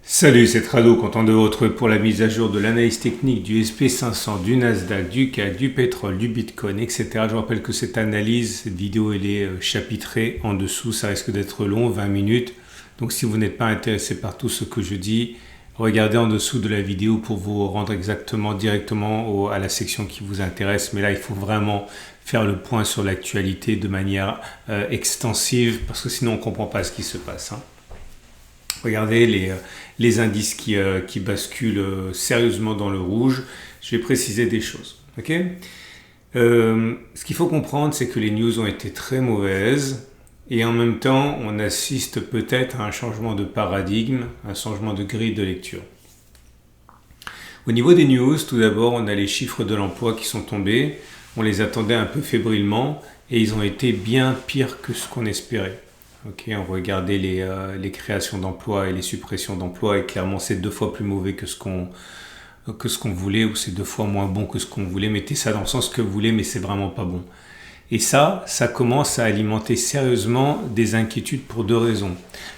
Salut, c'est Trado, content de vous retrouver pour la mise à jour de l'analyse technique du SP500, du Nasdaq, du CAC, du pétrole, du Bitcoin, etc. Je vous rappelle que cette analyse, cette vidéo, elle est chapitrée en dessous, ça risque d'être long, 20 minutes. Donc si vous n'êtes pas intéressé par tout ce que je dis, regardez en dessous de la vidéo pour vous rendre directement à la section qui vous intéresse. Mais là, il faut vraiment faire le point sur l'actualité de manière extensive parce que sinon on ne comprend pas ce qui se passe. Regardez les indices qui basculent sérieusement dans le rouge. Je vais préciser des choses. Ce qu'il faut comprendre, c'est que les news ont été très mauvaises et en même temps, on assiste peut-être à un changement de paradigme, un changement de grille de lecture. Au niveau des news, tout d'abord, on a les chiffres de l'emploi qui sont tombés. On les attendait un peu fébrilement et ils ont été bien pires que ce qu'on espérait. On regardait les créations d'emplois et les suppressions d'emplois et clairement c'est 2 fois plus mauvais que ce qu'on voulait ou c'est 2 fois moins bon que ce qu'on voulait. Mettez ça dans le sens que vous voulez mais c'est vraiment pas bon. Et ça commence à alimenter sérieusement des inquiétudes pour 2 raisons.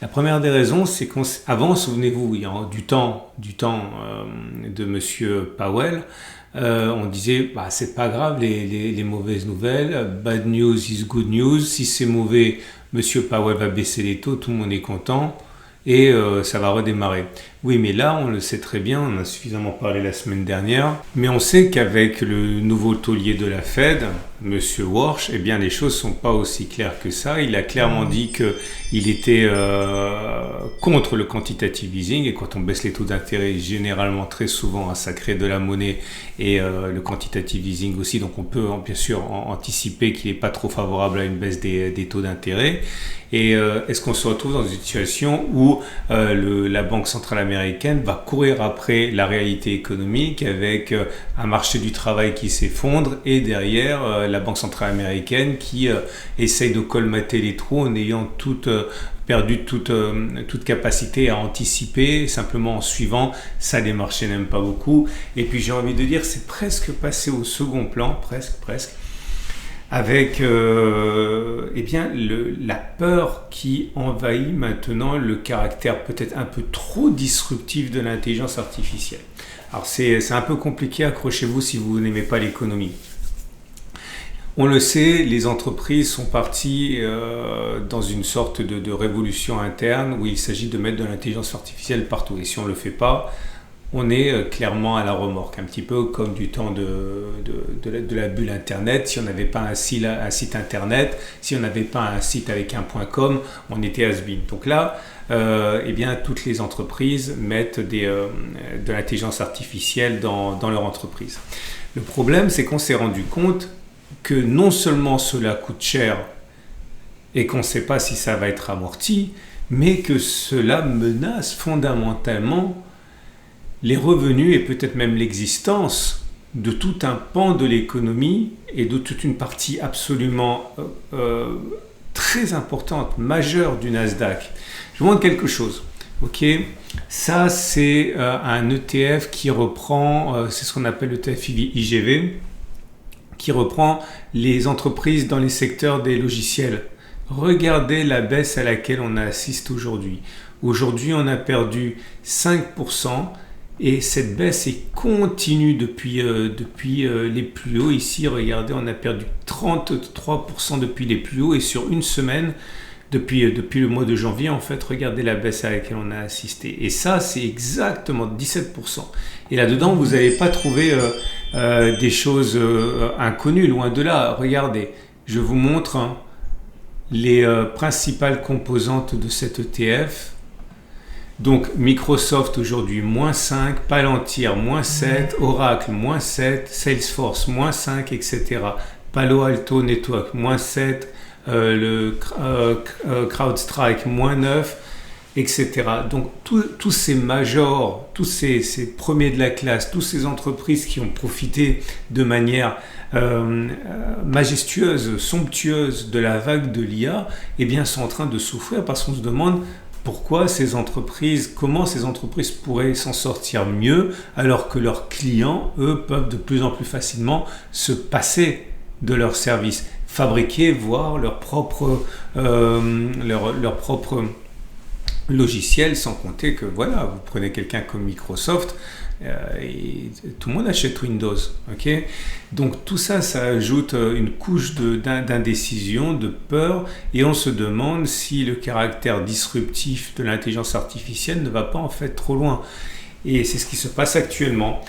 La première des raisons, c'est qu'avant, souvenez-vous, il y a du temps de Monsieur Powell, on disait c'est pas grave les mauvaises nouvelles, bad news is good news, si c'est mauvais, Monsieur Powell va baisser les taux, tout le monde est content et ça va redémarrer. Oui, mais là, on le sait très bien, on a suffisamment parlé la semaine dernière, mais on sait qu'avec le nouveau taulier de la Fed, Monsieur Warsh, eh bien les choses sont pas aussi claires que ça. Il a clairement dit qu'il était contre le quantitative easing et quand on baisse les taux d'intérêt, généralement très souvent, ça crée de la monnaie et le quantitative easing aussi. Donc on peut bien sûr anticiper qu'il n'est pas trop favorable à une baisse des taux d'intérêt. Et est-ce qu'on se retrouve dans une situation où la Banque centrale américaine va courir après la réalité économique avec un marché du travail qui s'effondre et derrière la Banque centrale américaine qui essaye de colmater les trous en ayant perdu toute capacité à anticiper, simplement en suivant ça, les marchés n'aiment pas beaucoup. Et puis j'ai envie de dire, c'est presque passé au second plan, presque. Avec la peur qui envahit maintenant le caractère peut-être un peu trop disruptif de l'intelligence artificielle. Alors c'est un peu compliqué, accrochez-vous si vous n'aimez pas l'économie. On le sait, les entreprises sont parties dans une sorte de révolution interne où il s'agit de mettre de l'intelligence artificielle partout. Et si on ne le fait pas, on est clairement à la remorque, un petit peu comme du temps de la bulle Internet. Si on n'avait pas un site Internet, si on n'avait pas un site avec un .com, on était has-been. Donc là, toutes les entreprises mettent de l'intelligence artificielle dans leur entreprise. Le problème, c'est qu'on s'est rendu compte que non seulement cela coûte cher et qu'on ne sait pas si ça va être amorti, mais que cela menace fondamentalement les revenus et peut-être même l'existence de tout un pan de l'économie et de toute une partie absolument très importante, majeure du Nasdaq. Je vous montre quelque chose. Ça, c'est un ETF qui reprend, c'est ce qu'on appelle l'ETF IGV, qui reprend les entreprises dans les secteurs des logiciels. Regardez la baisse à laquelle on assiste aujourd'hui. Aujourd'hui, on a perdu 5%. Et cette baisse est continue depuis les plus hauts. Ici, regardez, on a perdu 33% depuis les plus hauts. Et sur une semaine, depuis le mois de janvier, en fait, regardez la baisse à laquelle on a assisté. Et ça, c'est exactement 17%. Et là-dedans, vous n'allez pas trouver des choses inconnues, loin de là. Regardez, je vous montre les principales composantes de cet ETF. Donc Microsoft aujourd'hui moins 5, Palantir moins 7, Oracle moins 7, Salesforce moins 5, etc. Palo Alto Network moins 7, CrowdStrike moins 9, etc. Donc tous ces majors, tous ces premiers de la classe, toutes ces entreprises qui ont profité de manière majestueuse, somptueuse de la vague de l'IA, sont en train de souffrir parce qu'on se demande comment ces entreprises pourraient s'en sortir mieux alors que leurs clients, eux, peuvent de plus en plus facilement se passer de leurs services, fabriquer, voire leur propre logiciels, sans compter que voilà, vous prenez quelqu'un comme Microsoft et tout le monde achète Windows. Okay, donc tout ça, ça ajoute une couche d'indécision, de peur, et on se demande si le caractère disruptif de l'intelligence artificielle ne va pas en fait trop loin. Et c'est ce qui se passe actuellement.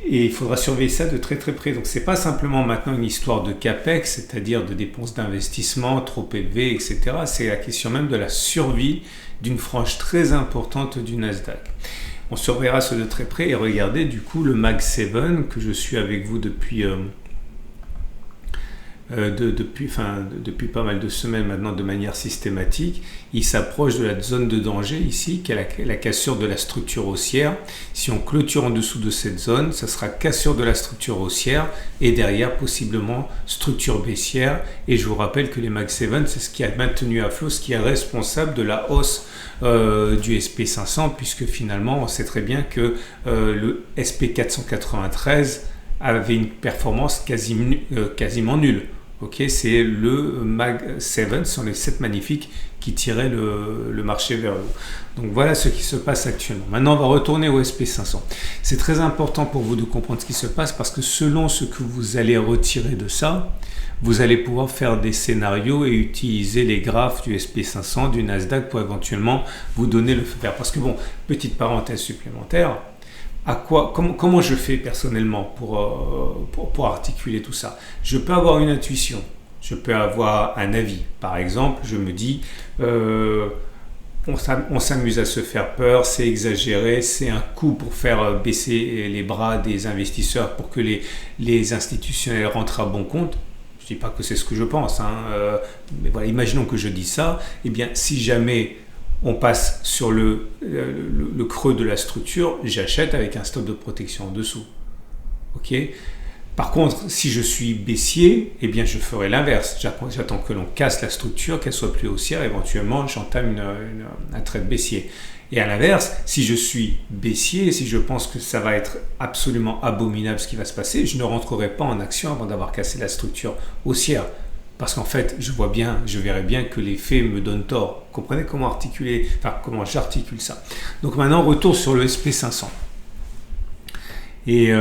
Et il faudra surveiller ça de très très près. Donc c'est pas simplement maintenant une histoire de capex, c'est-à-dire de dépenses d'investissement trop élevées, etc. C'est la question même de la survie d'une frange très importante du Nasdaq. On surveillera ça de très près et regardez du coup le Mag 7 que je suis avec vous depuis pas mal de semaines maintenant de manière systématique. Il s'approche de la zone de danger ici, qui est la cassure de la structure haussière. Si on clôture en dessous de cette zone, ça sera cassure de la structure haussière et derrière possiblement structure baissière. Et je vous rappelle que les Mag 7, c'est ce qui a maintenu à flot, ce qui est responsable de la hausse du SP500, puisque finalement on sait très bien que le SP493 avait une performance quasiment nulle. Okay, c'est le Mag 7, ce sont les 7 magnifiques qui tiraient le marché vers le haut. Donc voilà ce qui se passe actuellement. Maintenant, on va retourner au SP500. C'est très important pour vous de comprendre ce qui se passe parce que selon ce que vous allez retirer de ça, vous allez pouvoir faire des scénarios et utiliser les graphes du SP500, du Nasdaq pour éventuellement vous donner le feu vert. Parce que bon, petite parenthèse supplémentaire, comment je fais personnellement pour articuler tout ça? Je peux avoir une intuition, je peux avoir un avis. Par exemple, je me dis, on s'amuse à se faire peur, c'est exagéré, c'est un coup pour faire baisser les bras des investisseurs pour que les institutionnels rentrent à bon compte. Je ne dis pas que c'est ce que je pense, mais voilà, imaginons que je dis ça. Eh bien, si jamais on passe sur le creux de la structure, j'achète avec un stop de protection en dessous. Okay. Par contre, si je suis baissier, eh bien je ferai l'inverse. J'attends que l'on casse la structure, qu'elle soit plus haussière, éventuellement j'entame un trade baissier. Et à l'inverse, si je suis baissier, si je pense que ça va être absolument abominable ce qui va se passer, je ne rentrerai pas en action avant d'avoir cassé la structure haussière. Parce qu'en fait, je verrai bien que les faits me donnent tort. Vous comprenez comment j'articule ça. Donc maintenant, retour sur le SP500. Et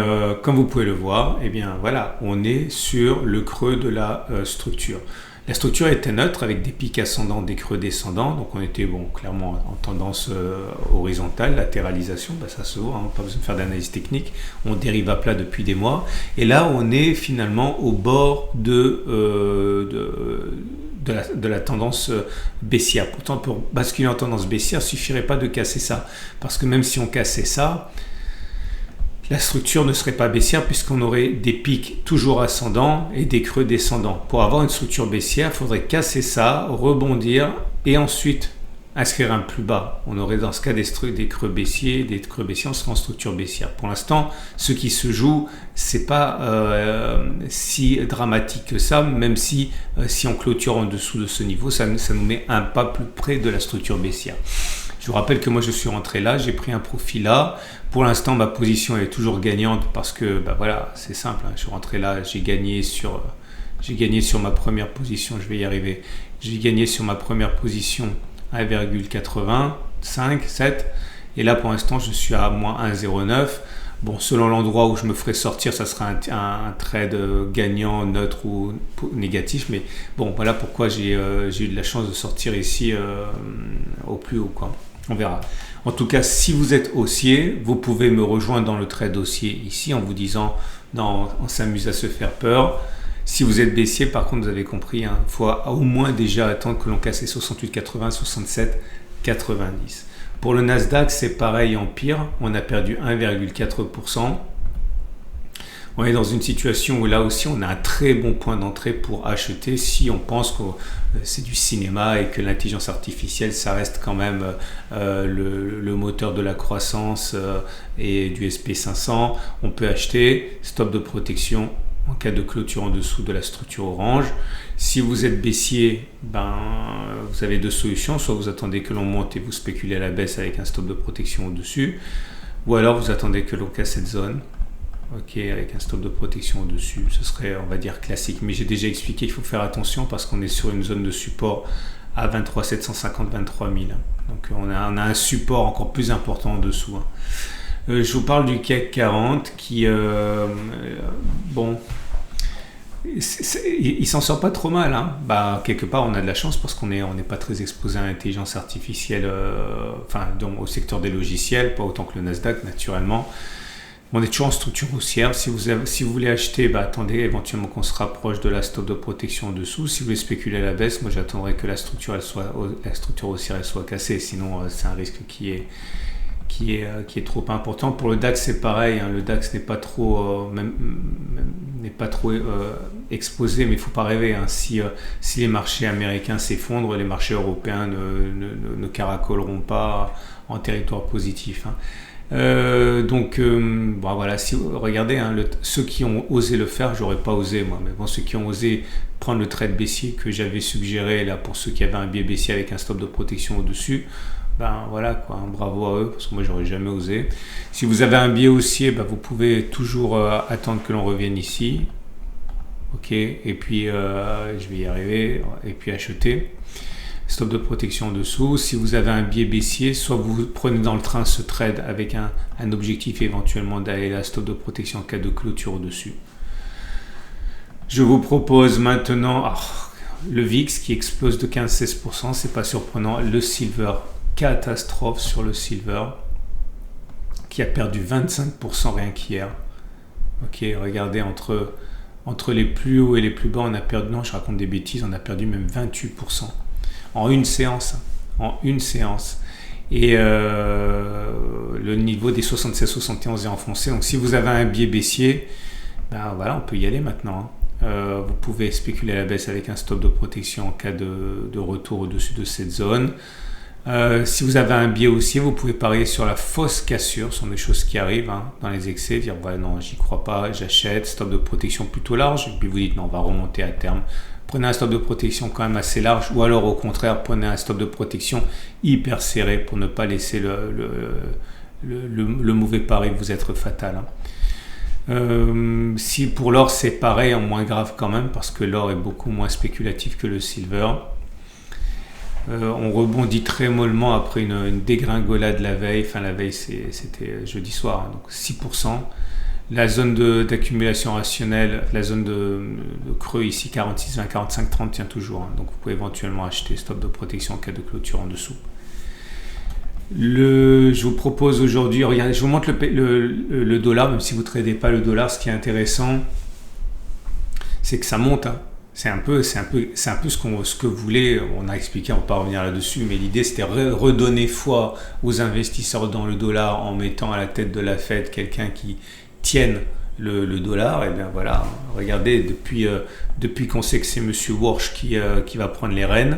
comme vous pouvez le voir, eh bien voilà, on est sur le creux de la structure. La structure était neutre avec des pics ascendants, des creux descendants. Donc on était clairement en tendance horizontale, latéralisation, ça se voit, pas besoin de faire d'analyse technique. On dérive à plat depuis des mois. Et là, on est finalement au bord de la tendance baissière. Pourtant, pour basculer en tendance baissière, il ne suffirait pas de casser ça. Parce que même si on cassait ça, la structure ne serait pas baissière puisqu'on aurait des pics toujours ascendants et des creux descendants. Pour avoir une structure baissière, il faudrait casser ça, rebondir et ensuite inscrire un plus bas. On aurait dans ce cas des creux baissiers, on serait en structure baissière. Pour l'instant, ce qui se joue, c'est pas si dramatique que ça, même si on clôture en dessous de ce niveau, ça nous met un pas plus près de la structure baissière. Je vous rappelle que moi je suis rentré là, j'ai pris un profit là. Pour l'instant, ma position est toujours gagnante parce que voilà, c'est simple. Je suis rentré là, j'ai gagné sur ma première position. Je vais y arriver. J'ai gagné sur ma première position 1,85, 7. Et là, pour l'instant, je suis à moins 1,09. Bon, selon l'endroit où je me ferai sortir, ça sera un trade gagnant, neutre ou négatif. Mais bon, voilà pourquoi j'ai eu de la chance de sortir ici au plus haut, quoi. On verra. En tout cas, si vous êtes haussier, vous pouvez me rejoindre dans le trade haussier ici en vous disant non, on s'amuse à se faire peur. Si vous êtes baissier, par contre, vous avez compris, il faut au moins déjà attendre que l'on casse les 68,80, 67,90. Pour le Nasdaq, c'est pareil en pire. On a perdu 1,4%. On est dans une situation où là aussi on a un très bon point d'entrée pour acheter si on pense que c'est du cinéma et que l'intelligence artificielle ça reste quand même le moteur de la croissance et du SP500. On peut acheter, stop de protection en cas de clôture en dessous de la structure orange. Si vous êtes baissier, vous avez deux solutions, soit vous attendez que l'on monte et vous spéculez à la baisse avec un stop de protection au-dessus, ou alors vous attendez que l'on casse cette zone. Ok, avec un stop de protection au-dessus, ce serait, on va dire, classique. Mais j'ai déjà expliqué qu'il faut faire attention parce qu'on est sur une zone de support à 23 750, 23 000. Donc on a un support encore plus important en dessous. Je vous parle du CAC 40 qui, bon, il s'en sort pas trop mal. Quelque part, on a de la chance parce qu'on n'est pas très exposé à l'intelligence artificielle, au secteur des logiciels, pas autant que le Nasdaq, naturellement. On est toujours en structure haussière. Si vous voulez acheter, attendez éventuellement qu'on se rapproche de la stop de protection en dessous. Si vous voulez spéculer à la baisse, moi j'attendrai que la structure haussière elle soit cassée. Sinon, c'est un risque qui est trop important. Pour le DAX, c'est pareil. Le DAX n'est pas trop, exposé, mais il ne faut pas rêver. Si les marchés américains s'effondrent, les marchés européens ne caracoleront pas en territoire positif. Voilà, si vous regardez, ceux qui ont osé le faire, j'aurais pas osé moi, mais bon, ceux qui ont osé prendre le trade baissier que j'avais suggéré là pour ceux qui avaient un biais baissier avec un stop de protection au-dessus, voilà quoi, bravo à eux parce que moi j'aurais jamais osé. Si vous avez un biais haussier, vous pouvez toujours attendre que l'on revienne ici, ok, et puis je vais y arriver, et puis acheter. Stop de protection en dessous. Si vous avez un biais baissier, soit vous prenez dans le train ce trade avec un objectif éventuellement d'aller à stop de protection en cas de clôture au-dessus. Je vous propose maintenant le VIX qui explose de 15-16%, c'est pas surprenant. Le silver, catastrophe sur le silver qui a perdu 25% rien qu'hier. Ok, regardez, entre les plus hauts et les plus bas, on a perdu, non je raconte des bêtises, on a perdu même 28%. En une séance. Et le niveau des 76-71 est enfoncé. Donc si vous avez un biais baissier, voilà, on peut y aller maintenant. Vous pouvez spéculer à la baisse avec un stop de protection en cas de retour au-dessus de cette zone. Si vous avez un biais haussier, vous pouvez parier sur la fausse cassure. Ce sont des choses qui arrivent dans les excès. Dire non, j'y crois pas, j'achète. Stop de protection plutôt large. Et puis vous dites non, on va remonter à terme. Prenez un stop de protection quand même assez large, ou alors au contraire, prenez un stop de protection hyper serré pour ne pas laisser le mauvais pari vous être fatal. Si pour l'or c'est pareil, en moins grave quand même, parce que l'or est beaucoup moins spéculatif que le silver. On rebondit très mollement après une dégringolade la veille. La veille c'était jeudi soir, donc 6%. La zone d'accumulation rationnelle, la zone de creux ici, 46, 20, 45, 30 tient toujours. Donc vous pouvez éventuellement acheter stop de protection en cas de clôture en dessous. Je vous propose aujourd'hui, regardez, je vous montre le dollar, même si vous ne tradez pas le dollar. Ce qui est intéressant, c'est que ça monte. C'est un peu ce que vous voulez. On a expliqué, on ne va pas revenir là-dessus, mais l'idée c'était redonner foi aux investisseurs dans le dollar en mettant à la tête de la Fed quelqu'un qui tienne le dollar. Et bien voilà, regardez, depuis qu'on sait que c'est Monsieur Walsh qui va prendre les rênes,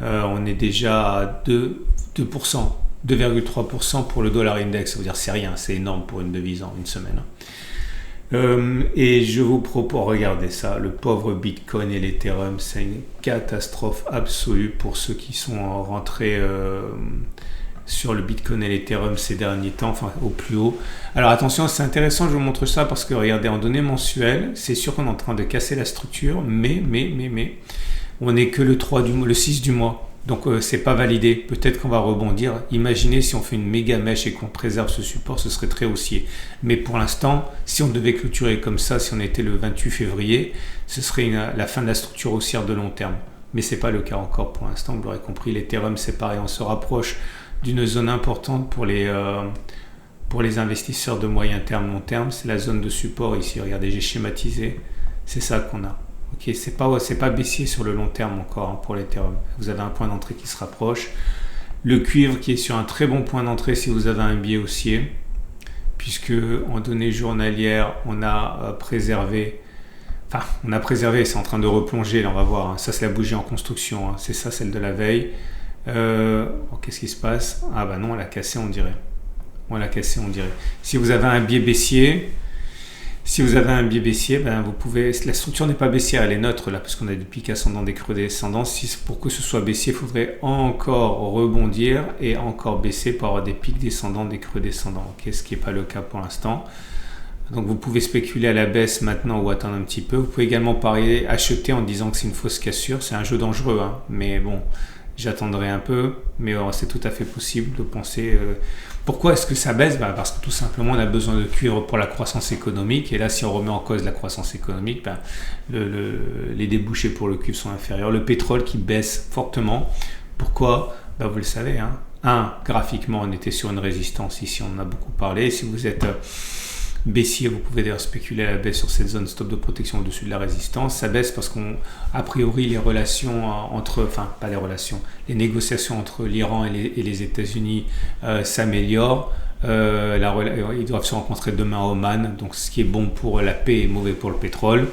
on est déjà à 2,3% pour le dollar index. Ça veut dire c'est rien, c'est énorme pour une devise en une semaine. Et je vous propose, regardez ça, le pauvre Bitcoin et l'Ethereum, c'est une catastrophe absolue pour ceux qui sont rentrés sur le Bitcoin et l'Ethereum ces derniers temps, au plus haut. Alors attention, c'est intéressant, je vous montre ça parce que regardez, en données mensuelles, c'est sûr qu'on est en train de casser la structure, mais on n'est que le 6 du mois. Donc c'est pas validé, peut-être qu'on va rebondir. Imaginez si on fait une méga mèche et qu'on préserve ce support, ce serait très haussier. Mais pour l'instant, si on devait clôturer comme ça, si on était le 28 février, ce serait la fin de la structure haussière de long terme. Mais c'est pas le cas encore pour l'instant, vous l'aurez compris. L'Ethereum c'est pareil, on se rapproche d'une zone importante pour les investisseurs de moyen terme, long terme. C'est la zone de support ici, regardez, j'ai schématisé, c'est ça qu'on a. Ok, c'est pas baissier sur le long terme encore pour l'Ethereum. Vous avez un point d'entrée qui se rapproche. Le cuivre qui est sur un très bon point d'entrée si vous avez un biais haussier, puisque en données journalières, on a préservé, c'est en train de replonger, là on va voir. Ça c'est la bougie en construction, c'est ça celle de la veille. Qu'est-ce qui se passe? Non, on l'a cassé on dirait. Si vous avez un biais baissier, vous pouvez. La structure n'est pas baissière, elle est neutre là, parce qu'on a des pics ascendants, des creux descendants. Pour que ce soit baissier, il faudrait encore rebondir et encore baisser pour avoir des pics descendants, des creux descendants. Ce qui n'est pas le cas pour l'instant. Donc vous pouvez spéculer à la baisse maintenant ou attendre un petit peu. Vous pouvez également parier, acheter en disant que c'est une fausse cassure. C'est un jeu dangereux, mais bon, j'attendrai un peu, mais c'est tout à fait possible de penser pourquoi est-ce que ça baisse. Parce que tout simplement on a besoin de cuivre pour la croissance économique, et là si on remet en cause la croissance économique, les débouchés pour le cuivre sont inférieurs. Le pétrole qui baisse fortement, pourquoi? Vous le savez, graphiquement on était sur une résistance, ici on en a beaucoup parlé. Si vous êtes baissier, vous pouvez d'ailleurs spéculer à la baisse sur cette zone stop de protection au-dessus de la résistance. Ça baisse parce qu'a priori les relations les négociations entre l'Iran et les États-Unis s'améliorent. Ils doivent se rencontrer demain à Oman, donc ce qui est bon pour la paix est mauvais pour le pétrole.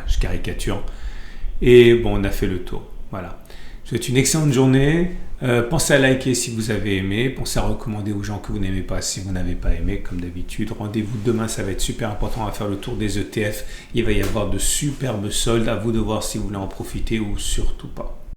Je caricature. Et on a fait le tour. Voilà. Je vous souhaite une excellente journée. Pensez à liker si vous avez aimé. Pensez à recommander aux gens que vous n'aimez pas si vous n'avez pas aimé, comme d'habitude. Rendez-vous demain, ça va être super important. On va faire le tour des ETF. Il va y avoir de superbes soldes. À vous de voir si vous voulez en profiter ou surtout pas.